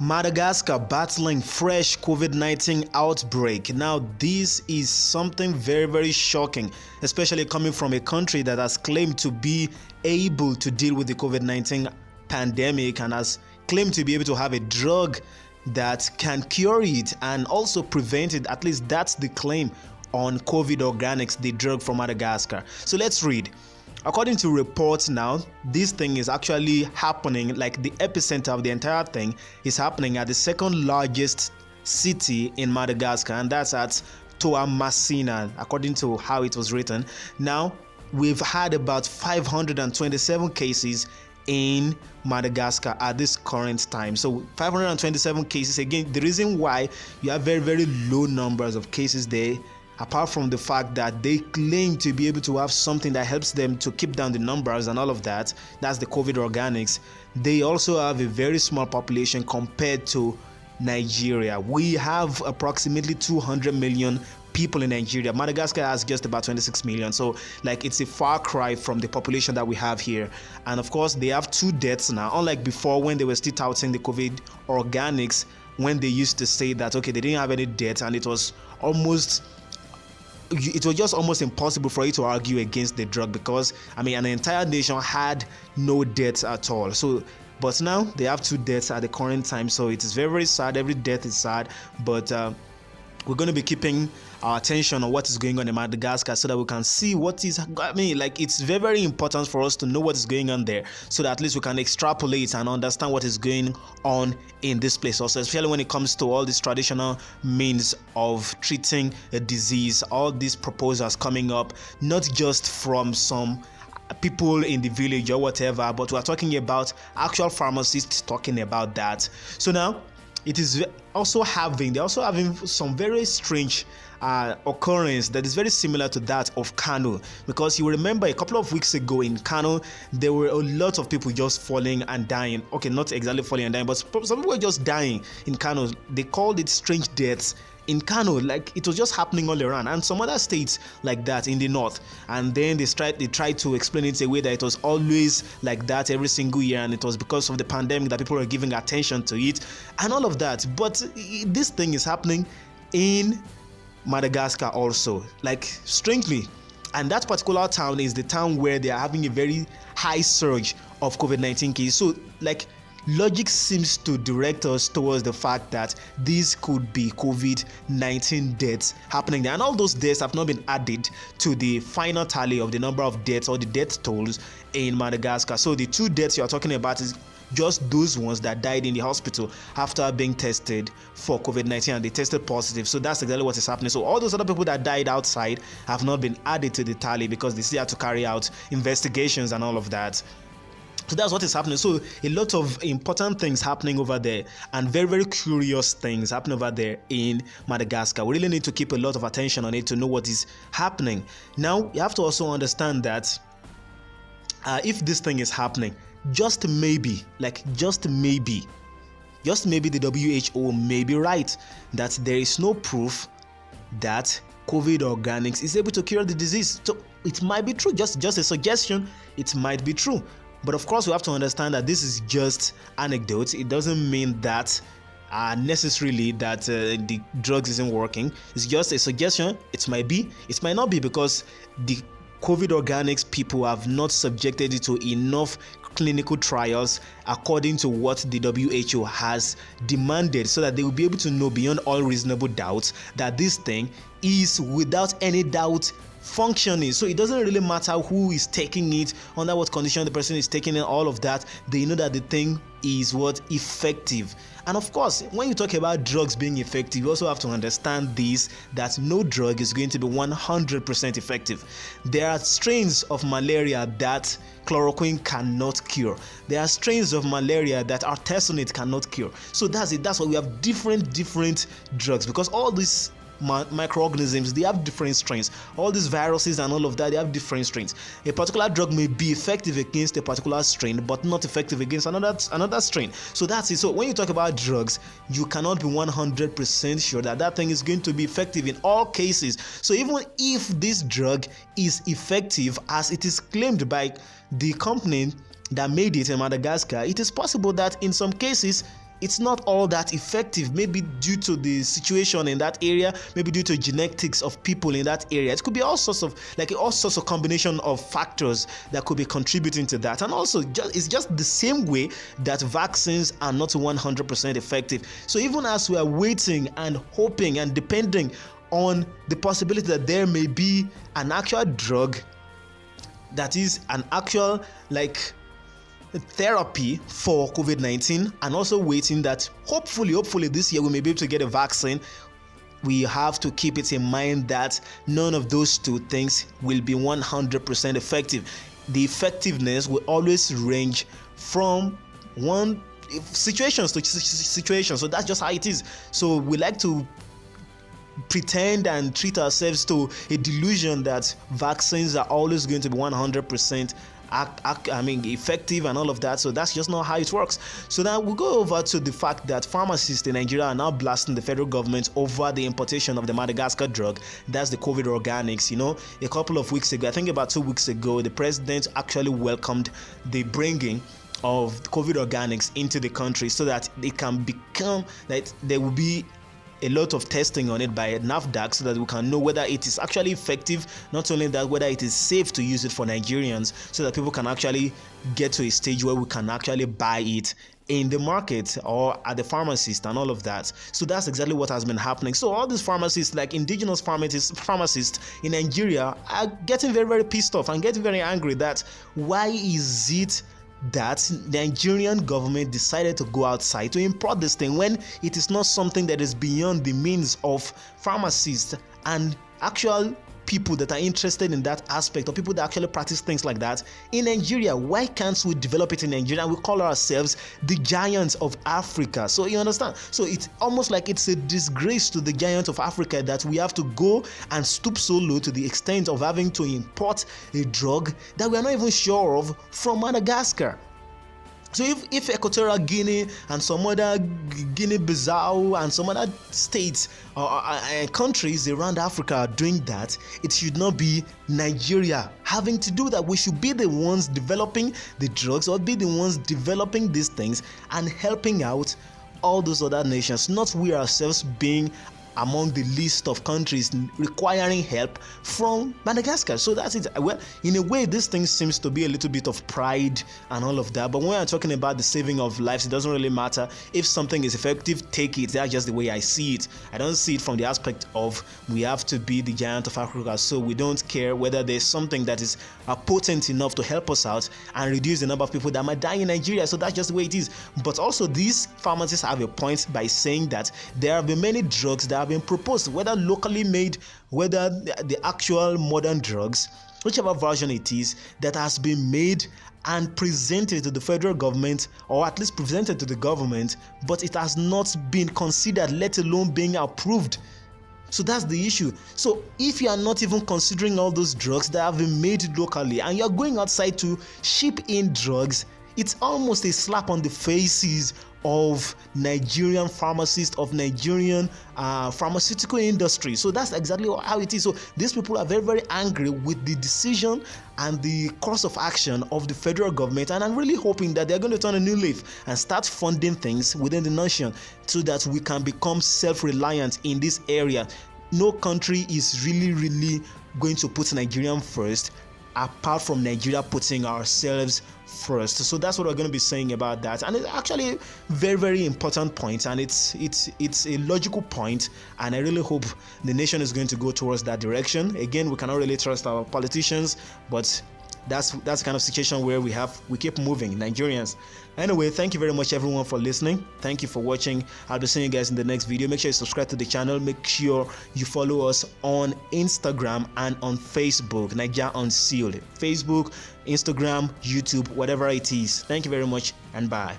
Madagascar battling fresh COVID-19 outbreak. Now, this is something very, very shocking, especially coming from a country that has claimed to be able to deal with the COVID-19 pandemic and has claimed to be able to have a drug that can cure it and also prevent it. At least that's the claim on COVID Organics, the drug from Madagascar. So let's read. According to reports now, this thing is actually happening, like the epicenter of the entire thing is happening at the second largest city in Madagascar, and that's at Toamasina, according to how it was written. Now, we've had about 527 cases in Madagascar at this current time. So 527 cases. Again, the reason why you have very, very low numbers of cases there, apart from the fact that they claim to be able to have something that helps them to keep down the numbers and all of that, that's the COVID Organics, they also have a very small population compared to Nigeria. We have approximately 200 million people in Nigeria. Madagascar has just about 26 million, so like it's a far cry from the population that we have here. And of course, they have 2 deaths now, unlike before when they were still touting the COVID Organics, when they used to say that okay, they didn't have any deaths, and it was just almost impossible for you to argue against the drug, because I mean an entire nation had no deaths at all. So but now they have 2 deaths at the current time, so it is very, very sad. Every death is sad, but we're going to be keeping our attention on what is going on in Madagascar so that we can see what is, I mean, like it's very, very important for us to know what is going on there so that at least we can extrapolate and understand what is going on in this place also, especially when it comes to all these traditional means of treating a disease, all these proposals coming up, not just from some people in the village or whatever, but we're talking about actual pharmacists talking about that. So now it is they're also having some very strange occurrence that is very similar to that of Kano, because you remember a couple of weeks ago in Kano there were a lot of people just falling and dying. Okay, not exactly falling and dying, but some people were just dying in Kano. They called it strange deaths in Kano, like it was just happening all around, and some other states like that in the north. And then they tried to explain it away that it was always like that every single year, and it was because of the pandemic that people were giving attention to it and all of that. But this thing is happening in Madagascar also, like strangely. And that particular town is the town where they are having a very high surge of COVID-19 cases. So like logic seems to direct us towards the fact that this could be COVID-19 deaths happening there, and all those deaths have not been added to the final tally of the number of deaths or the death tolls in Madagascar. So the 2 deaths you are talking about is just those ones that died in the hospital after being tested for COVID-19 and they tested positive. So that's exactly what is happening. So all those other people that died outside have not been added to the tally because they still have to carry out investigations and all of that. So that's what is happening. So a lot of important things happening over there, and very, very curious things happening over there in Madagascar. We really need to keep a lot of attention on it to know what is happening. Now, you have to also understand that if this thing is happening, just maybe the WHO may be right that there is no proof that COVID Organics is able to cure the disease. So it might be true, just a suggestion, it might be true. But of course, we have to understand that this is just anecdote. It doesn't mean that necessarily that the drugs isn't working. It's just a suggestion. It might be, it might not be, because the COVID Organics people have not subjected it to enough clinical trials according to what the WHO has demanded, so that they will be able to know beyond all reasonable doubts that this thing is without any doubt functioning. So it doesn't really matter who is taking it, under what condition the person is taking it, all of that. They know that the thing is effective. And of course, when you talk about drugs being effective, you also have to understand this, that no drug is going to be 100% effective. There are strains of malaria that chloroquine cannot cure. There are strains of malaria that artesunate cannot cure. So that's it. That's why we have different drugs, because all these microorganisms, they have different strains. All these viruses and all of that, they have different strains. A particular drug may be effective against a particular strain but not effective against another strain. So that's it. So when you talk about drugs, you cannot be 100% sure that that thing is going to be effective in all cases. So even if this drug is effective as it is claimed by the company that made it in Madagascar, it is possible that in some cases it's not all that effective, maybe due to the situation in that area, maybe due to genetics of people in that area. It could be all sorts of combination of factors that could be contributing to that. And also it's just the same way that vaccines are not 100% effective. So even as we are waiting and hoping and depending on the possibility that there may be an actual drug, that is an actual therapy for COVID-19, and also waiting that hopefully this year we may be able to get a vaccine, we have to keep it in mind that none of those two things will be 100% effective. The effectiveness will always range from one situations to situation. So that's just how it is. So we like to pretend and treat ourselves to a delusion that vaccines are always going to be 100% effective and all of that. So that's just not how it works. So now we'll go over to the fact that pharmacists in Nigeria are now blasting the federal government over the importation of the Madagascar drug. That's the COVID organics. A couple of weeks ago, I think about 2 weeks ago, the president actually welcomed the bringing of COVID organics into the country so that it can become that there will be a lot of testing on it by NAFDAC so that we can know whether it is actually effective. Not only that, whether it is safe to use it for Nigerians, so that people can actually get to a stage where we can actually buy it in the market or at the pharmacist and all of that. So that's exactly what has been happening. So all these pharmacists, like indigenous pharmacists in Nigeria, are getting very, very pissed off and getting very angry that why is it that the Nigerian government decided to go outside to import this thing when it is not something that is beyond the means of pharmacists and actual people that are interested in that aspect, or people that actually practice things like that in Nigeria. Why can't we develop it in Nigeria? We call ourselves the giants of Africa. So you understand? So it's almost like it's a disgrace to the giants of Africa that we have to go and stoop so low to the extent of having to import a drug that we are not even sure of from Madagascar. So if Equatorial Guinea and some other Guinea-Bissau and some other states or countries around Africa are doing that, it should not be Nigeria having to do that. We should be the ones developing the drugs, or be the ones developing these things and helping out all those other nations, not we ourselves being among the list of countries requiring help from Madagascar. So that's it. Well, in a way, this thing seems to be a little bit of pride and all of that. But when I'm talking about the saving of lives, it doesn't really matter. If something is effective, take it. That's just the way I see it. I don't see it from the aspect of we have to be the giant of Africa, so we don't care whether there's something that is potent enough to help us out and reduce the number of people that might die in Nigeria. So that's just the way it is. But also, these pharmacists have a point by saying that there have been many drugs that have been proposed, whether locally made, whether the actual modern drugs, whichever version it is, that has been made and presented to the federal government, or at least presented to the government, but it has not been considered, let alone being approved. So that's the issue. So if you are not even considering all those drugs that have been made locally and you're going outside to ship in drugs, it's almost a slap on the faces of Nigerian pharmacists, of Nigerian pharmaceutical industry. So that's exactly how it is. So these people are very, very angry with the decision and the course of action of the federal government, and I'm really hoping that they're going to turn a new leaf and start funding things within the nation so that we can become self-reliant in this area. No country is really going to put Nigerian first apart from Nigeria putting ourselves first. So that's what we're going to be saying about that, and it's actually a very, very important point, and it's a logical point, and I really hope the nation is going to go towards that direction. Again, we cannot really trust our politicians, but that's the kind of situation where we keep moving, Nigerians. Anyway, thank you very much everyone for listening. Thank you for watching. I'll be seeing you guys in the next video. Make sure you subscribe to the channel. Make sure you follow us on Instagram and on Facebook, Niger Unsealed. Facebook, Instagram, YouTube, whatever it is. Thank you very much, and bye.